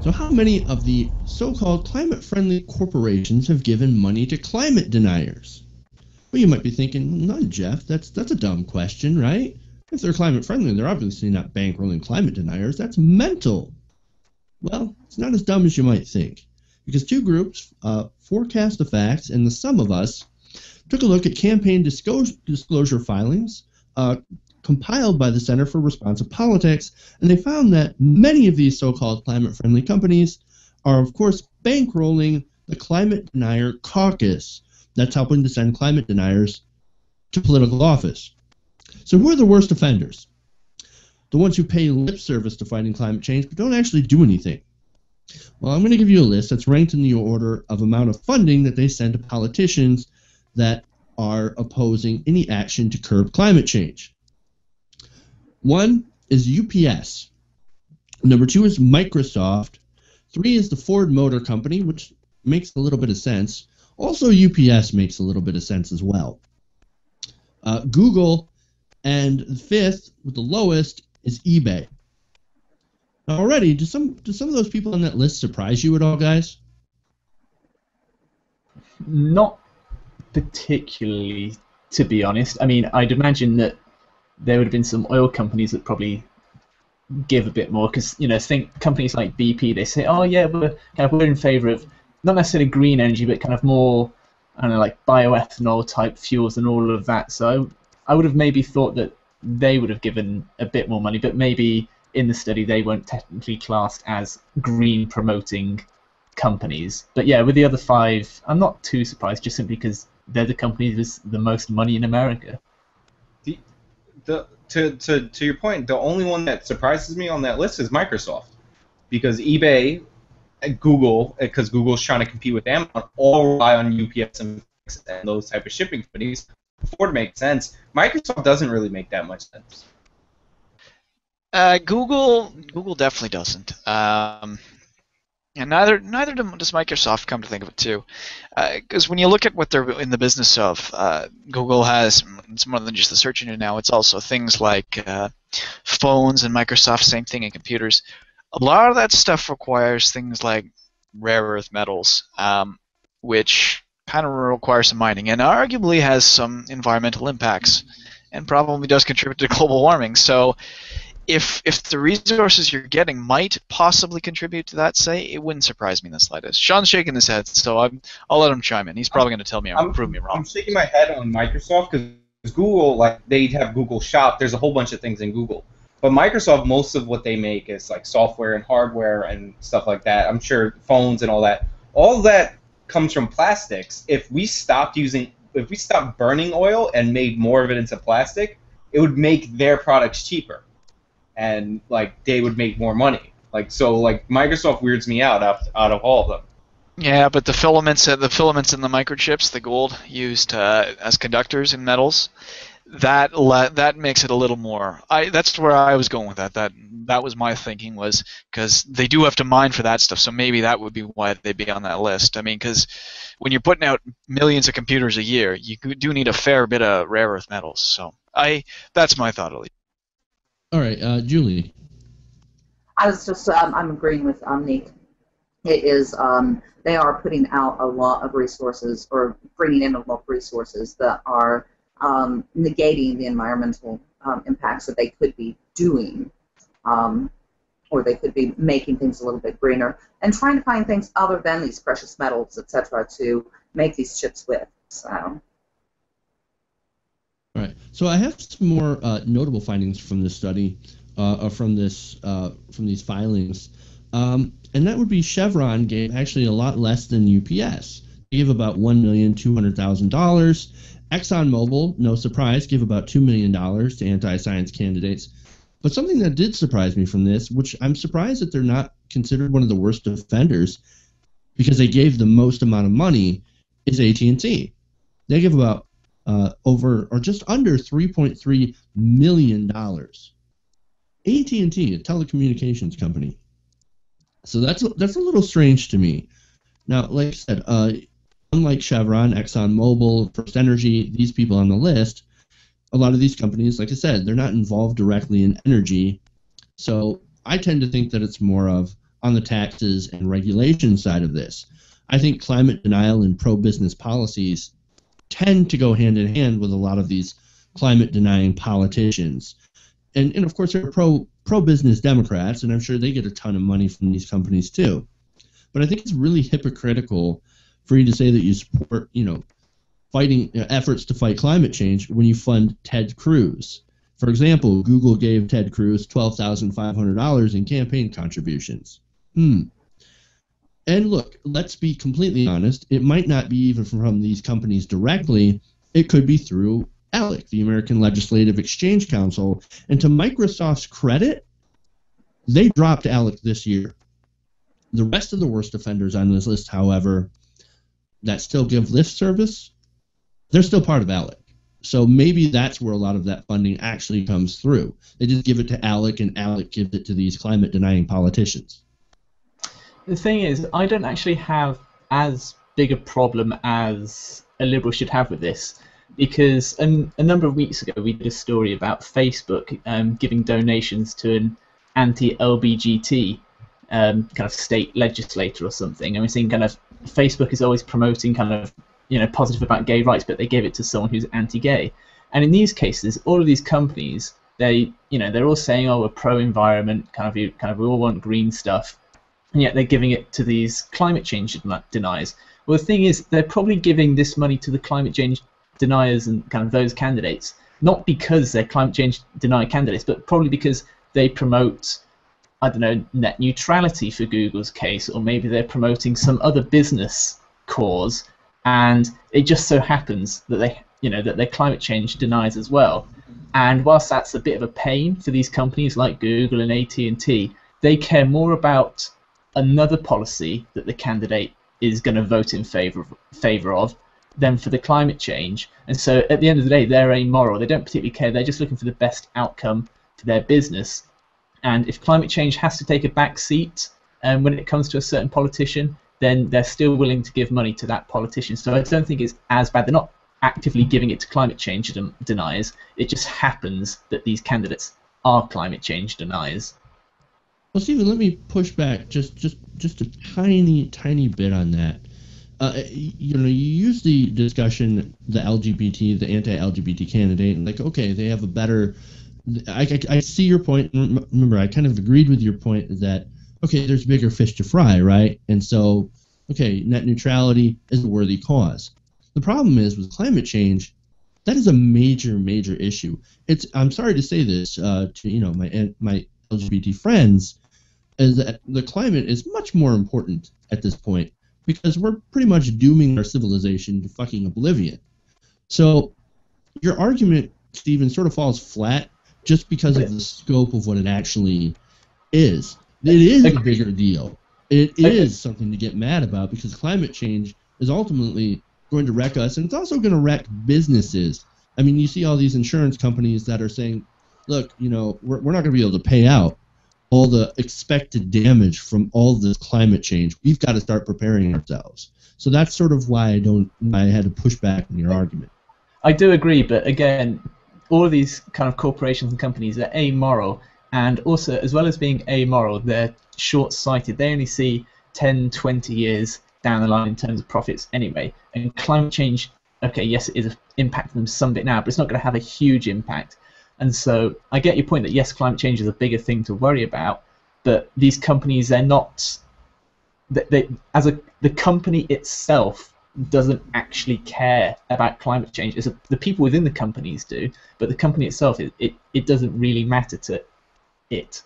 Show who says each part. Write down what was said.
Speaker 1: So how many of the so-called climate-friendly corporations have given money to climate deniers? Well, you might be thinking, none, Jeff. That's a dumb question, right? If they're climate-friendly, they're obviously not bankrolling climate deniers. That's mental. Well, it's not as dumb as you might think, because two groups, Forecast the Facts and The Sum of Us, took a look at campaign disclosure filings compiled by the Center for Responsive Politics, and they found that many of these so-called climate-friendly companies are, of course, bankrolling the climate denier caucus that's helping to send climate deniers to political office. So who are the worst offenders? The ones who pay lip service to fighting climate change but don't actually do anything. Well, I'm going to give you a list that's ranked in the order of amount of funding that they send to politicians that are opposing any action to curb climate change. One is UPS. Number two is Microsoft. Three is the Ford Motor Company, which makes a little bit of sense. Also, UPS makes a little bit of sense as well. Google, and the fifth, with the lowest, is eBay. Now, already, do some of those people on that list surprise you at all, guys?
Speaker 2: Not particularly, to be honest. I mean, I'd imagine that there would have been some oil companies that probably give a bit more, because, you know, think companies like BP, they say, oh yeah, we're in favour of not necessarily green energy, but kind of more, I don't know, like bioethanol type fuels and all of that. So I would have maybe thought that they would have given a bit more money, but maybe in the study they weren't technically classed as green promoting companies. But yeah, with the other five, I'm not too surprised, just simply because they're the companies with the most money in America.
Speaker 3: To your point, the only one that surprises me on that list is Microsoft, because eBay, Google, because Google's trying to compete with Amazon, all rely on UPS and those type of shipping companies. Ford makes sense. Microsoft doesn't really make that much sense.
Speaker 4: Google definitely doesn't. And neither does Microsoft, come to think of it too, because when you look at what they're in the business of, Google has, it's more than just the search engine now. It's also things like phones, and Microsoft, same thing in computers. A lot of that stuff requires things like rare earth metals, which kind of require some mining, and arguably has some environmental impacts, and probably does contribute to global warming. So if the resources you're getting might possibly contribute to that, say, it wouldn't surprise me in the slightest. Sean's shaking his head, so I'll let him chime in. He's probably going to tell me prove me wrong.
Speaker 3: I'm shaking my head on Microsoft because Google, like, they have Google Shop. There's a whole bunch of things in Google. But Microsoft, most of what they make is like software and hardware and stuff like that. I'm sure phones and all that. All that comes from plastics. If we stopped burning oil and made more of it into plastic, it would make their products cheaper, and like they would make more money. Like, so like Microsoft weirds me out of all of them.
Speaker 4: Yeah, but the filaments in the microchips, the gold used as conductors in metals, that makes it a little more. That's where I was going with that. That was my thinking, was because they do have to mine for that stuff. So maybe that would be why they'd be on that list. I mean, because when you're putting out millions of computers a year, you do need a fair bit of rare earth metals. So that's my thought, at least.
Speaker 1: All right, Julie.
Speaker 5: I was just I'm agreeing with Nick. It is they are putting out a lot of resources, or bringing in a lot of resources that are negating the environmental impacts that they could be doing, or they could be making things a little bit greener, and trying to find things other than these precious metals, etc., to make these chips with. So.
Speaker 1: All right. So I have some more notable findings from this study, from these filings, and that would be Chevron gave actually a lot less than UPS. They gave about $1,200,000. ExxonMobil, no surprise, gave about $2 million to anti-science candidates. But something that did surprise me from this, which I'm surprised that they're not considered one of the worst offenders because they gave the most amount of money, is AT&T. They give about over or just under $3.3 million. AT&T, a telecommunications company. So that's a little strange to me. Now, like I said, unlike Chevron, ExxonMobil, First Energy, these people on the list, a lot of these companies, like I said, they're not involved directly in energy. So I tend to think that it's more of on the taxes and regulation side of this. I think climate denial and pro-business policies tend to go hand in hand with a lot of these climate-denying politicians. And of course, there are pro-business Democrats, and I'm sure they get a ton of money from these companies too. But I think it's really hypocritical for you to say that you support, fighting efforts to fight climate change when you fund Ted Cruz. For example, Google gave Ted Cruz $12,500 in campaign contributions. And look, let's be completely honest, it might not be even from these companies directly. It could be through ALEC, the American Legislative Exchange Council. And to Microsoft's credit, they dropped ALEC this year. The rest of the worst offenders on this list, however, that still give lip service, they're still part of ALEC. So maybe that's where a lot of that funding actually comes through. They just give it to ALEC, and ALEC gives it to these climate-denying politicians.
Speaker 2: The thing is, I don't actually have as big a problem as a liberal should have with this, because a number of weeks ago we did a story about Facebook giving donations to an anti-LBGT kind of state legislator or something, and we're seeing kind of Facebook is always promoting kind of positive about gay rights, but they gave it to someone who's anti-gay. And in these cases, all of these companies, they're all saying, oh, we're pro-environment, kind of we all want green stuff, and yet they're giving it to these climate change deniers. Well, the thing is, they're probably giving this money to the climate change deniers and kind of those candidates, not because they're climate change denier candidates, but probably because they promote, I don't know, net neutrality for Google's case, or maybe they're promoting some other business cause, and it just so happens that they're climate change deniers as well. And whilst that's a bit of a pain for these companies like Google and AT&T, they care more about another policy that the candidate is going to vote in favor of than for the climate change. And so at the end of the day, they're amoral. They don't particularly care. They're just looking for the best outcome for their business. And if climate change has to take a back seat when it comes to a certain politician, then they're still willing to give money to that politician. So I don't think it's as bad. They're not actively giving it to climate change deniers. It just happens that these candidates are climate change deniers.
Speaker 1: Well, Stephen, let me push back just a tiny bit on that. You use the discussion, the anti-LGBT candidate, and okay, they have a better. I see your point. Remember, I kind of agreed with your point that okay, there's bigger fish to fry, right? And so, okay, net neutrality is a worthy cause. The problem is with climate change, that is a major issue. I'm sorry to say this to my LGBT friends, is that the climate is much more important at this point because we're pretty much dooming our civilization to fucking oblivion. So your argument, Stephen, sort of falls flat just because of the scope of what it actually is. It is a bigger deal. It is something to get mad about because climate change is ultimately going to wreck us, and it's also going to wreck businesses. I mean, you see all these insurance companies that are saying, look, we're not going to be able to pay out all the expected damage from all this climate change. We've got to start preparing ourselves. So that's sort of why I had to push back on your argument.
Speaker 2: I do agree, but again, all of these kind of corporations and companies are amoral, and also, as well as being amoral, they're short-sighted. They only see 10, 20 years down the line in terms of profits anyway. And climate change, okay, yes, it is impacting them some bit now, but it's not going to have a huge impact. And so I get your point that, yes, climate change is a bigger thing to worry about, but these companies, they're not... the company itself doesn't actually care about climate change. The people within the companies do, but the company itself, it doesn't really matter to it.